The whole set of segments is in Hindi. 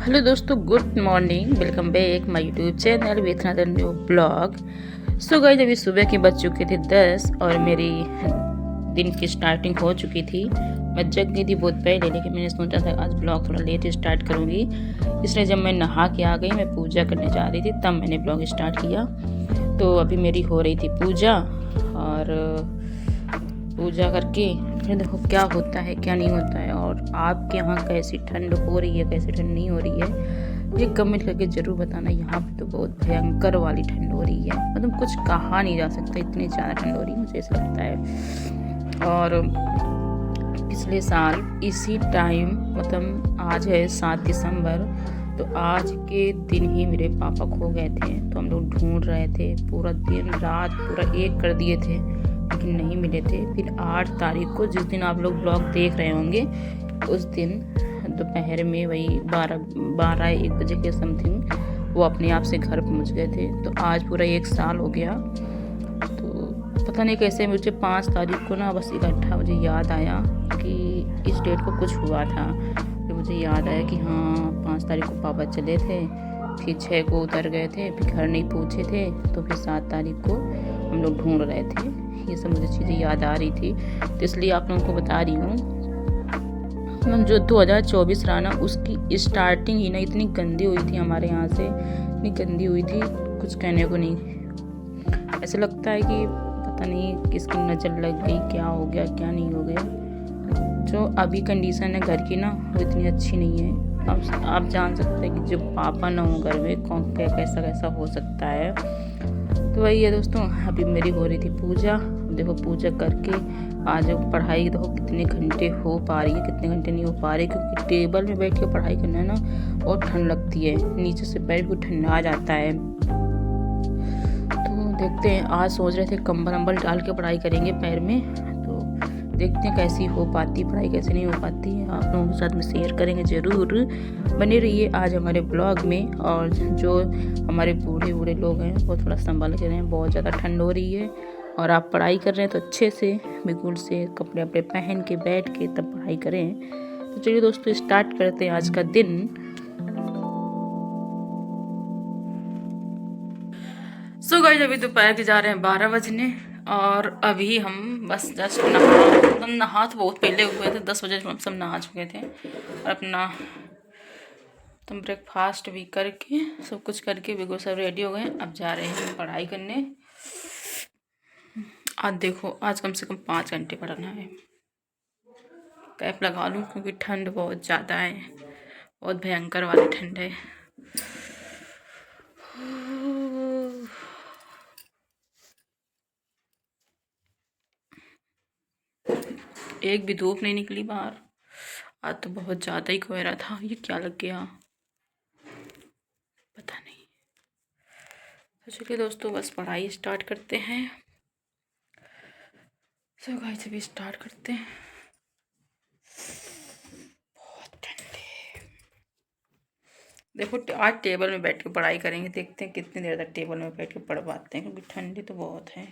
हेलो दोस्तों, good morning. Welcome back my YouTube channel with another new blog. So guys, अभी सुबह के बज चुके थे 10 और मेरी दिन की स्टार्टिंग हो चुकी थी। मैं जग गई थी बहुत पहले, लेकिन मैंने सोचा था आज ब्लॉग थोड़ा लेट स्टार्ट करूँगी, इसलिए जब मैं नहा के आ गई, मैं पूजा करने जा रही थी, तब मैंने ब्लॉग स्टार्ट किया। तो अभी मेरी हो रही थी पूजा, और पूजा करके फिर देखो क्या होता है क्या नहीं होता है। और आपके यहाँ कैसी ठंड हो रही है, कैसी ठंड नहीं हो रही है, ये कमेंट करके ज़रूर बताना। यहाँ पे तो बहुत भयंकर वाली ठंड हो रही है, मतलब कुछ कहा नहीं जा सकता, इतनी ज़्यादा ठंड हो रही है, मुझे ऐसा लगता है। और पिछले साल इसी टाइम, मतलब आज है 7 दिसंबर, तो आज के दिन ही मेरे पापा खो गए थे। तो हम लोग ढूंढ रहे थे, पूरा दिन रात पूरा एक कर दिए थे, लेकिन नहीं मिले थे। फिर 8 तारीख को, जिस दिन आप लोग ब्लॉग देख रहे होंगे, उस दिन दोपहर में वही 12-1 बजे के समथिंग वो अपने आप से घर पहुंच गए थे। तो आज पूरा 1 साल हो गया। तो पता नहीं कैसे मुझे 5 तारीख को ना बस इकट्ठा मुझे याद आया कि इस डेट को कुछ हुआ था। फिर मुझे याद आया कि हाँ, 5 तारीख को पापा चले थे, फिर 6 को उतर गए थे, फिर घर नहीं पहुँचे थे, तो फिर 7 तारीख को हम लोग ढूंढ रहे थे। ये सब मुझे चीज़ें याद आ रही थी, तो इसलिए आप लोगों को बता रही हूँ। जो 2024 रहा ना, उसकी स्टार्टिंग ही ना इतनी गंदी हुई थी हमारे यहाँ से, इतनी गंदी हुई थी, कुछ कहने को नहीं। ऐसा लगता है कि पता नहीं किसकी नज़र लग गई, क्या हो गया क्या नहीं हो गया। जो अभी कंडीशन है घर की ना, वो इतनी अच्छी नहीं है। आप जान सकते हैं कि जब पापा ना हो घर में, कौन कैसा कैसा हो सकता है। तो वही है दोस्तों, अभी मेरी हो रही थी पूजा। देखो पूजा करके आज पढ़ाई देखो कितने घंटे हो पा रही है, कितने घंटे नहीं हो पा रही, क्योंकि टेबल में बैठ के पढ़ाई करना है ना, और ठंड लगती है, नीचे से पैर भी ठंडा आ जाता है। तो देखते हैं, आज सोच रहे थे कंबल अम्बल डाल के पढ़ाई करेंगे पैर में। तो देखते हैं कैसी हो पाती पढ़ाई, कैसी नहीं हो पाती है, आप लोगों के साथ में शेयर करेंगे ज़रूर। बने रहिए आज हमारे ब्लॉग में। और जो हमारे बूढ़े बूढ़े लोग हैं, वो थोड़ा संभल के रहें, बहुत ज़्यादा ठंड हो रही है। और आप पढ़ाई कर रहे हैं तो अच्छे से बिल्कुल से कपड़े अपने पहन के बैठ के तब पढ़ाई करें। तो चलिए दोस्तों, स्टार्ट करते हैं आज का दिन। सो गाइस, अभी दोपहर के जा रहे हैं 12 बजने, और अभी हम बस जस्ट नहा तो बहुत पहले हुए थे, 10 बजे हम सब नहा चुके थे, और अपना तुम ब्रेकफास्ट भी करके सब कुछ करके बिल्कुल सब रेडी हो गए। अब जा रहे हैं पढ़ाई करने। आज देखो, आज कम से कम 5 घंटे पढ़ना है। कैप लगा लूँ क्योंकि ठंड बहुत ज़्यादा है, बहुत भयंकर वाली ठंड है। एक भी धूप नहीं निकली बाहर। आज तो बहुत ज़्यादा ही कोहरा था। ये क्या लग गया पता नहीं। तो चलिए दोस्तों, बस पढ़ाई स्टार्ट करते हैं। सो गाइस, अभी स्टार्ट करते हैं। बहुत ठंड है। देखो आज टेबल में बैठ के पढ़ाई करेंगे, देखते हैं कितनी देर तक टेबल में बैठ के पढ़ पाते हैं, क्योंकि ठंडी तो बहुत है।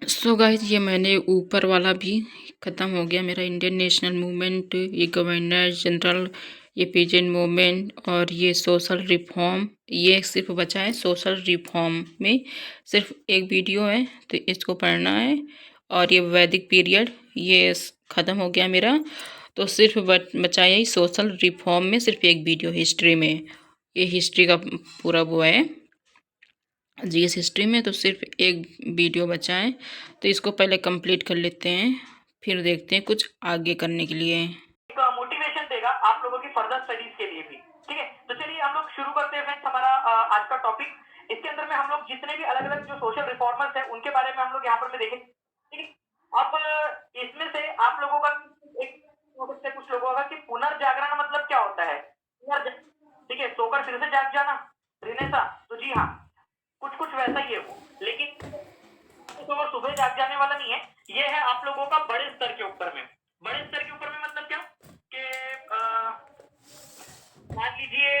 सो गाइस, ये मैंने ऊपर वाला भी ख़त्म हो गया मेरा। इंडियन नेशनल मूवमेंट, ये गवर्नर जनरल, ये पीजेंट मूवमेंट, और ये सोशल रिफॉर्म, ये सिर्फ बचा है। सोशल रिफॉर्म में सिर्फ एक वीडियो है, तो इसको पढ़ना है। और ये वैदिक पीरियड, ये ख़त्म हो गया मेरा। तो सिर्फ बचा यही सोशल रिफॉर्म में सिर्फ एक वीडियो हिस्ट्री में। ये हिस्ट्री का पूरा वो है, जीएस हिस्ट्री में तो सिर्फ एक वीडियो बचा है। तो इसको पहले कंप्लीट कर लेते हैं, फिर देखते हैं कुछ आगे करने के लिए। मोटिवेशन देगा आप लोगों की फर्दर स्टडीज के लिए भी। ठीक है, तो चलिए हम लोग शुरू करते हैं फ्रेंड्स हमारा आज का टॉपिक। इसके अंदर में हम लोग जितने भी अलग अलग जो सोशल रिफॉर्मर्स हैं उनके बारे में हम लोग यहाँ पर में देखें। ठीक है, अब इसमें से आप लोगों का एक हो सकता है कुछ लोगों का कि पुनर्जागरण मतलब क्या होता है। ठीक है, सोकर फिर से जाग जाना, रिनेसा, तो जी हाँ, कुछ कुछ वैसा ही है वो, लेकिन तो वो सुबह जाग जाने वाला नहीं है। ये है आप लोगों का बड़े स्तर के ऊपर में। बड़े स्तर के ऊपर में मतलब क्या कि मान लीजिए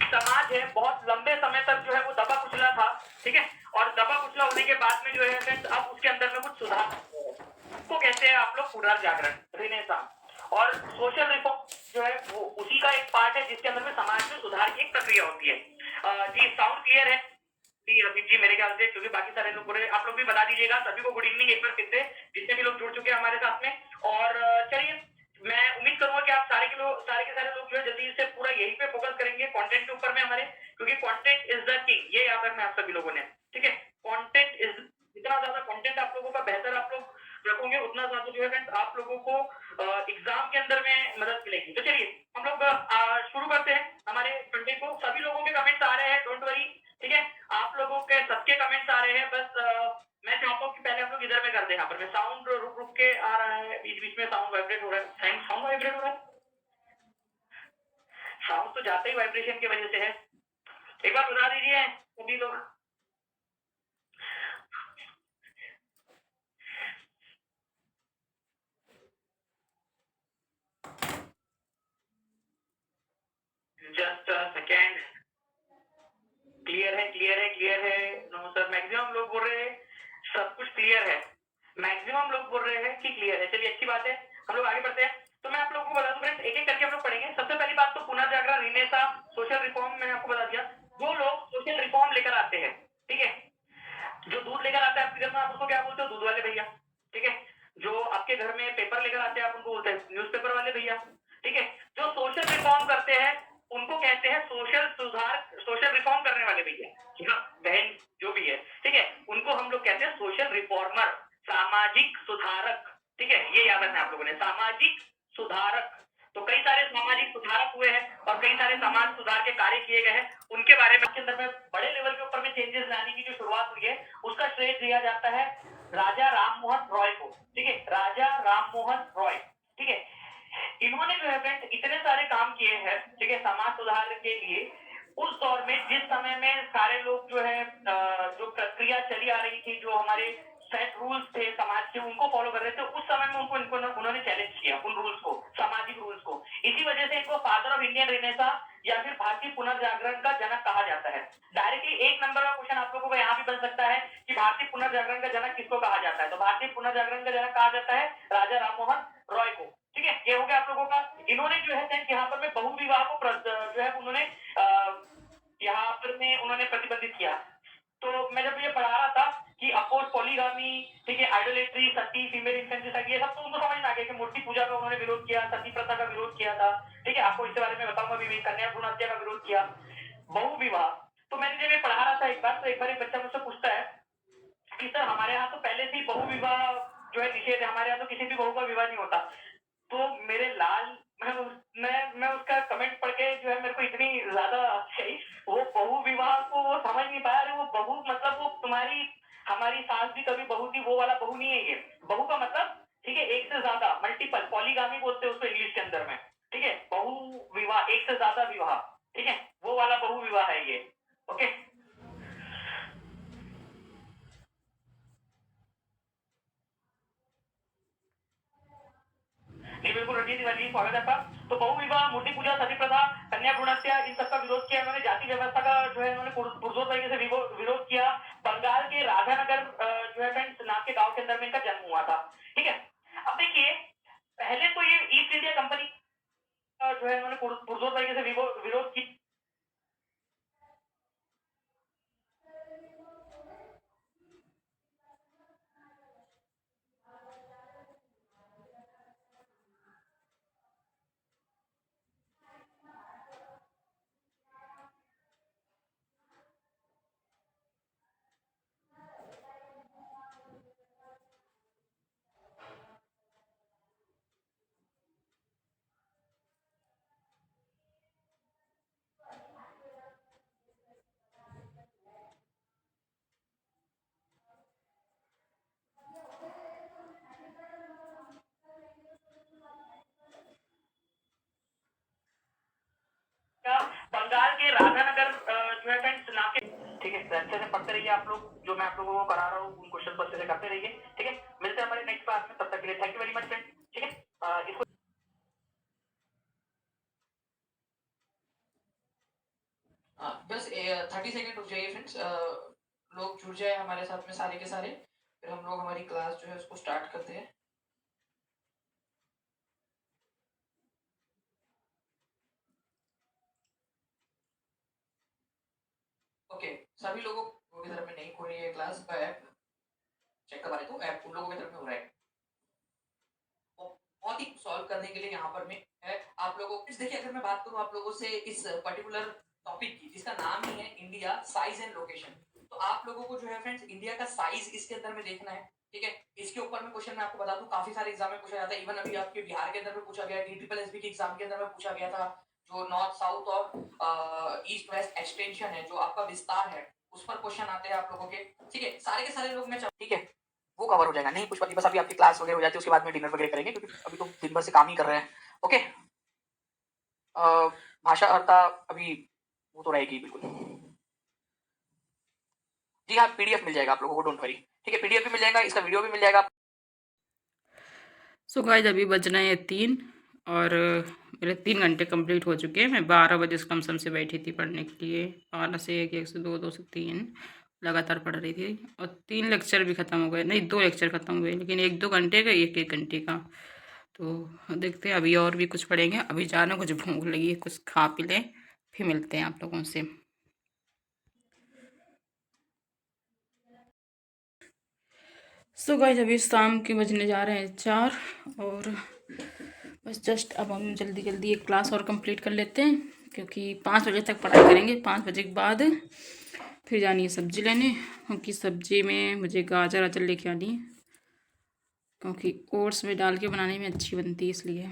समाज है, बहुत लंबे समय तक जो है वो दबा कुचला था। ठीक है, और दबा कुचला होने के बाद में जो है फ्रेंड्स अब उसके अंदर में कुछ सुधार। देखते हैं आप लोग पुनर्जागरण, रिनेसांस और सोशल रिफॉर्म जो है वो उसी का एक पार्ट है जिसके अंदर में समाज में सुधार की एक प्रक्रिया होती है। जी साउंड क्लियर है? जी रफीक जी मेरे ख्याल से, क्योंकि बाकी सारे लोग बोले, आप लोग भी बता दीजिएगा। सभी को गुड इवनिंग एक बार फिर से, जितने भी लोग जुड़ चुके हैं हमारे साथ में। और चलिए, मैं उम्मीद करूंगा कि आप सारे के सारे लोग जो है जल्दी से पूरा यही पे फोकस करेंगे, कंटेंट के ऊपर में हमारे, क्योंकि कंटेंट इज द किंग, ये याद रखना है आप सभी लोगों ने। ठीक है, कंटेंट इज, जितना ज्यादा कंटेंट आप लोगों का बेहतर आप लोग रखोगे, उतना ज्यादा जो है फ्रेंड्स आप लोगों को एग्जाम के अंदर में मदद मिलेगी। तो चलिए हम लोग शुरू करते हैं हमारे कंटेंट को। सभी लोगों के कमेंट्स आ रहे हैं, डोंट वरी। ठीक है, आप लोगों के सबके कमेंट्स आ रहे हैं, बस मैं चाहता हूँ कि पहले हम लोग इधर में करते हैं। यहाँ पर मैं साउंड रुक रुक के आ रहा है, बीच बीच में साउंड वाइब्रेट हो रहा है, साउंड वाइब्रेट हो रहा है। साउंड तो जाते ही वाइब्रेशन की वजह से है। एक बार बता दीजिए सभी लोग। Just second. क्लियर है, क्लियर है, क्लियर है? नो सर, मैक्सिमम लोग बोल रहे हैं सब कुछ क्लियर है। मैक्सिमम लोग बोल रहे हैं कि क्लियर है। चलिए अच्छी बात है, हम लोग आगे बढ़ते हैं। तो मैं आप लोगों को बता दूं फ्रेंड्स, एक एक करके हम लोग पढ़ेंगे। सबसे पहली बात तो पुनर्जागरण, रिनेसा, सोशल रिफॉर्म मैंने आपको बता दिया। जो लोग सोशल रिफॉर्म लेकर आते हैं, ठीक है, जो दूध लेकर आता है आपके घर में, आप उसको क्या बोलते हो? दूध वाले भैया। ठीक है, जो आपके घर में पेपर लेकर आते हैं, आप उनको बोलते हैं न्यूज़पेपर वाले भैया। ठीक है, जो सोशल रिफॉर्म करते हैं उनको कहते हैं सोशल सुधार, सोशल रिफॉर्म करने वाले भैया, बहन जो भी है। ठीक है, उनको हम लोग कहते हैं सोशल रिफॉर्मर, सामाजिक सुधारक। ठीक है, ये याद रखना है आप लोगों ने, सामाजिक सुधारक। तो कई सारे सामाजिक सुधारक हुए हैं और कई सारे समाज सुधार के कार्य किए गए हैं, उनके बारे में के अंदर में बड़े लेवल के ऊपर में चेंजेस लाने की जो शुरुआत हुई है, उसका श्रेय दिया जाता है राजा राममोहन रॉय को। ठीक है, राजा राममोहन रॉय। ठीक है, इन्होंने जो है फ्रेंड्स इतने सारे काम किए हैं, ठीक है, समाज सुधार के लिए। उस दौर में जिस समय में सारे लोग जो है जो प्रक्रिया चली आ रही थी, जो हमारे सेट रूल्स थे समाज के, उनको फॉलो कर रहे थे, उस समय में उनको उन्होंने चैलेंज किया उन रूल्स को, सामाजिक रूल्स को। इसी वजह से इनको फादर ऑफ इंडियन रिनेसा या फिर भारतीय पुनर्जागरण का जनक कहा जाता है। डायरेक्टली एक नंबर का क्वेश्चन आप लोगों को यहाँ भी बन सकता है कि भारतीय पुनर्जागरण का जनक किसको कहा जाता है? तो भारतीय पुनर्जागरण का जनक कहा जाता है राजा राममोहन रॉय को। ठीक है, ये हो गया आप लोगों का। इन्होंने जो है यहाँ पर में बहुविवाह को जो है उन्होंने यहाँ पर में उन्होंने प्रतिबंधित किया। तो मैं जब ये पढ़ा रहा था कि अपोज पॉलीगामी, ठीक है, आइडोलेट्री, सती, फीमेल इंफेंटिसाइड, ये सब तो उनको समझ में आ गया कि मूर्ति पूजा का उन्होंने विरोध किया, सती प्रथा का विरोध किया था। ठीक है, आपको इसके बारे में बताऊंगा भी, कन्या भ्रूण हत्या का विरोध किया, बहुविवाह। तो मैंने जब ये पढ़ा रहा था एक बार, तो एक बार एक बच्चा मुझसे पूछता है कि सर हमारे यहाँ तो पहले से ही बहुविवाह जो है निषेध है, हमारे यहाँ तो किसी भी बहू का विवाह नहीं होता। तो मेरे लाल, मैं उसका कमेंट पढ़ के जो है मेरे को इतनी ज्यादा सही, वो बहु विवाह को वो समझ नहीं पाया। अरे वो बहु मतलब वो तुम्हारी हमारी सास भी कभी बहू थी, वो वाला बहु नहीं है ये। बहु का मतलब, ठीक है, एक से ज्यादा, मल्टीपल, पॉलीगामी बोलते हैं उसको इंग्लिश के अंदर में। ठीक है, बहु विवाह, एक से ज्यादा विवाह। ठीक है, वो वाला बहु विवाह है ये। ओके, नहीं बिल्कुल रंजीत वाली स्वागत है आपका। तो बहुविवाह, मूर्ति पूजा, सती प्रथा, कन्या भ्रूण हत्या, इन सबका विरोध किया इन्होंने। जाति व्यवस्था का जो है इन्होंने पुरजोर तरीके से विरोध किया। बंगाल के राधानगर जो है फ्रेंड्स नाम के गांव के अंदर में इनका जन्म हुआ था। ठीक है, अब देखिए, पहले तो ये ईस्ट इंडिया कंपनी जो है इन्होंने पुरजोर तरीके से विरोध किया। बंगाल के राधानगर जो है फ्रेंड्स नाम के, ठीक है, अच्छे से पढ़ते रहिए आप लोग। जो मैं आप लोगों को करा रहा हूँ उन क्वेश्चन को अच्छे से करते रहिए। ठीक है, मिलते हैं हमारे नेक्स्ट क्लास में, तब तक के लिए thank you very much friends. ठीक है, इसको बस 30 सेकेंड रुक जाइए फ्रेंड्स, लोग जुड़ जाए हमारे साथ में सारे के सारे, फिर हम लोग हमारी क्लास जो है उसको स्टार्ट करते हैं। ओके, सभी लोगों की तरफ में नहीं हो रही है क्लास का ऐप चेक करवा रहे तो ऐप उन लोगों की तरफ में हो रहा है। तो बहुत ही सॉल्व करने के लिए यहाँ पर मैं है आप लोगों को देखिए, अगर मैं बात करूँ आप लोगों से इस पर्टिकुलर टॉपिक की जिसका नाम ही है इंडिया साइज एंड लोकेशन, तो आप लोगों को जो है फ्रेंड्स इंडिया का साइज इसके अंदर में देखना है। ठीक है, इसके ऊपर में क्वेश्चन मैं आपको बता दूं काफी सारे एग्जाम में पूछा जाता है। इवन अभी आपके बिहार के अंदर में पूछा गया, DSSB के एग्जाम के अंदर में पूछा गया था। जो नॉर्थ साउथ और ईस्ट वेस्ट एक्सटेंशन है, जो आपका विस्तार है, उस पर क्वेश्चन आते हैं आप लोगों के। ठीक है, सारे के सारे लोग मैं ठीक है वो कवर हो जाएगा। नहीं पुष्पा जी, बस अभी आपकी क्लास वगैरह हो जाती है, उसके बाद में डिनर वगैरह करेंगे, क्योंकि अभी तो दिन भर से काम ही कर रहे हैं। ओके, भाषा अर्ता अभी वो तो रहेगी बिल्कुल। जी हाँ, PDF मिल जाएगा आप लोगों को, डोंट वरी। ठीक है, PDF भी मिल जाएगा, इसका वीडियो भी मिल जाएगा। सो गाइस अभी बज रहे हैं 3 और मेरे 3 घंटे कंप्लीट हो चुके हैं। मैं 12 बजे कम से बैठी थी पढ़ने के लिए। 12 से 1, 1 से 2, 2 से 3 लगातार पढ़ रही थी और 3 लेक्चर भी ख़त्म हो गए। नहीं, 2 लेक्चर ख़त्म हुए, लेकिन 1-2 घंटे का, 1-1 घंटे का। तो देखते हैं अभी और भी कुछ पढ़ेंगे। अभी जाना, कुछ भूख लगी है, कुछ खा पी लें, फिर मिलते हैं आप लोगों से। सो गाइस अभी शाम के बजने जा रहे हैं 4 और बस जस्ट अब हम जल्दी जल्दी एक क्लास और कंप्लीट कर लेते हैं, क्योंकि 5 बजे तक पढ़ाई करेंगे। 5 बजे के बाद फिर जानी है सब्ज़ी लेने, क्योंकि सब्ज़ी में मुझे गाजर अजर लेके आनी है, क्योंकि ओट्स में डाल के बनाने में अच्छी बनती है, इसलिए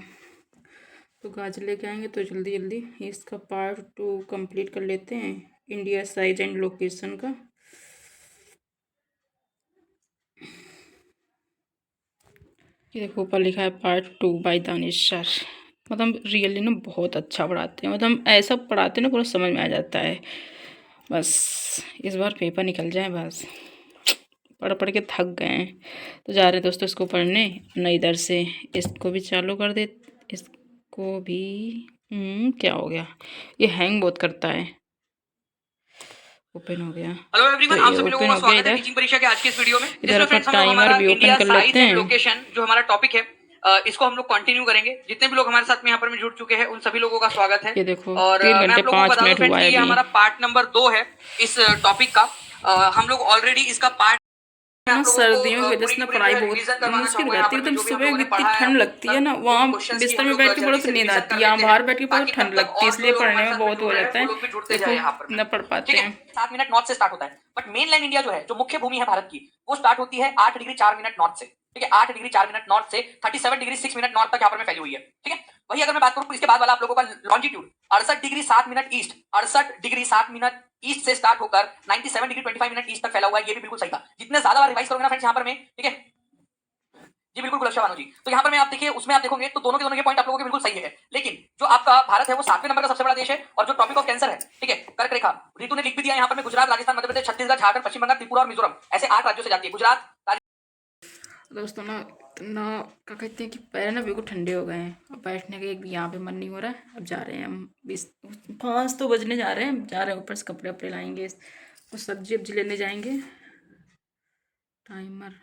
तो गाजर लेके आएंगे। तो जल्दी जल्दी इसका पार्ट 2 कंप्लीट कर लेते हैं, इंडिया साइज एंड लोकेशन का। ये देखो ऊपर लिखा है पार्ट 2 बाय दानिश सर। मतलब रियली ना बहुत अच्छा पढ़ाते हैं, मतलब ऐसा पढ़ाते हैं ना पूरा समझ में आ जाता है। बस इस बार पेपर निकल जाए, बस पढ़ पढ़ के थक गए हैं। तो जा रहे दोस्तों इसको पढ़ने, ना इधर से इसको भी चालू कर दे। इसको भी क्या हो गया, ये हैंग बहुत करता है। ओपन हो गया। हेलो एवरीवन, तो आप ये सभी लोगों ओपन का हो गया स्वागत है इधर। टीचिंग परीक्षा के आज के इस वीडियो में, इधर जिसमें अपना फ्रेंड्स हम लोग टाइमर हमारा भी ओपन इंडिया कर साइज लेते एंड हैं। लोकेशन जो हमारा टॉपिक है, इसको हम लोग कंटिन्यू करेंगे। जितने भी लोग हमारे साथ में यहाँ पर में जुड़ चुके हैं उन सभी लोगों का स्वागत है। ये देखो और 3 मैं घंटे आप लोगों को 5 बता दूं मिनट फ्रेंड्स हुआ कि है ये अभी। हमारा पार्ट नंबर 2 है इस टॉपिक का। हम लोग ऑलरेडी इसका पार्ट मैं ना आप लोगों सर्दियों को की वजह पूरी से की ना पूरी जो पढ़ाई है बहुत रिवीजन करवाना मुश्किल हो चाहूंगा। यहाँ जाती है। पर में एकदम जो भी हम सुबह लोगों ने इतनी पढ़ा है ठंड आपको लगती है ना, उन वहाँ क्वेश्चंस की बिस्तर हम में लोग बैठ के पढ़ो जल्दी तो से नींद रिवीजन आती कर है, यहाँ लेते हैं, बाहर बैठ के पढ़ो ताकि तो ठंड तब तक लगती है, और इसलिए जो लोग पढ़ने हमारे में साथ में बहुत जुड़ हो रहे हैं जाता वो है। लोग भी जुड़ते जाए देखो यहाँ पर में। न पढ़ पाते ठीक है, हैं। 7 मिनट नॉर्थ से स्टार्ट होता है, बट मेन लाइन इंडिया जो है, जो मुख्य भूमि है भारत की, वो स्टार्ट होती है 8 डिग्री 4 मिनट नॉर्थ से। ठीक है, 8 डिग्री 4 मिनट नॉर्थ से 37 डिग्री 6 मिनट नॉर्थ तक यहाँ पर में फैली हुई है। ठीक है, वही अगर मैं बात करूं तो इसके बाद वाला आप लोगों का longitude 68 degree 7 minute east, 68 degree 7 minute east से स्टार्ट होकर 97 डिग्री 25 मिनट ईस्ट तक फैला हुआ है। ये भी बिल्कुल सही था। जितने ज्यादा बार रिवाइज करोगे ना फ्रेंड्स यहाँ पर में, ठीक है जी, बिल्कुल गुलक्षा बानो जी, तो यहाँ पर मैं आप देखिए उसमें आप देखोगे तो दोनों के पॉइंट आप लोगों के बिल्कुल सही है। लेकिन जो आपका भारत है वो 7वें नंबर का सबसे बड़ा देश है, और जो टॉपिक ऑफ कैंसर है, ठीक है, कर्क रेखा, ऋतु ने लिख भी दिया यहाँ पर में, गुजरात, राजस्थान, मध्य प्रदेश, छत्तीसगढ़, झारखंड, पश्चिम बंगाल, त्रिपुरा और मिजोरम, ऐसे 8 राज्यों से जाती है। गुजरात दोस्तों ना इतना क्या कहते हैं कि पैर ना बिल्कुल ठंडे हो गए हैं, और बैठने का एक भी यहाँ पे मन नहीं हो रहा है। अब जा रहे हैं हम 5 तो बजने जा रहे हैं, जा रहे हैं ऊपर से कपड़े वपड़े लाएंगे, कुछ सब्जी वब्जी लेने जाएंगे। टाइमर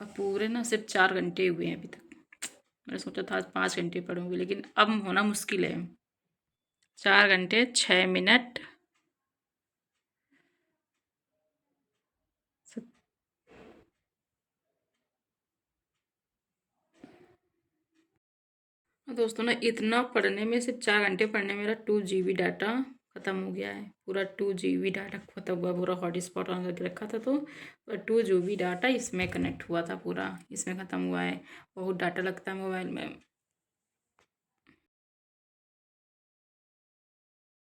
और पूरे ना सिर्फ 4 घंटे हुए हैं अभी तक। मैंने सोचा था आज 5 घंटे पढ़ूंगी, लेकिन अब होना मुश्किल है। 4 घंटे 6 मिनट दोस्तों ना इतना पढ़ने में, सिर्फ 4 घंटे पढ़ने में मेरा 2 GB डाटा ख़त्म हो गया है। पूरा 2 GB डाटा ख़त्म हुआ, पूरा हॉटस्पॉट ऑन करके रखा था, तो 2 GB डाटा इसमें कनेक्ट हुआ था, पूरा इसमें ख़त्म हुआ है। बहुत डाटा लगता है मोबाइल में।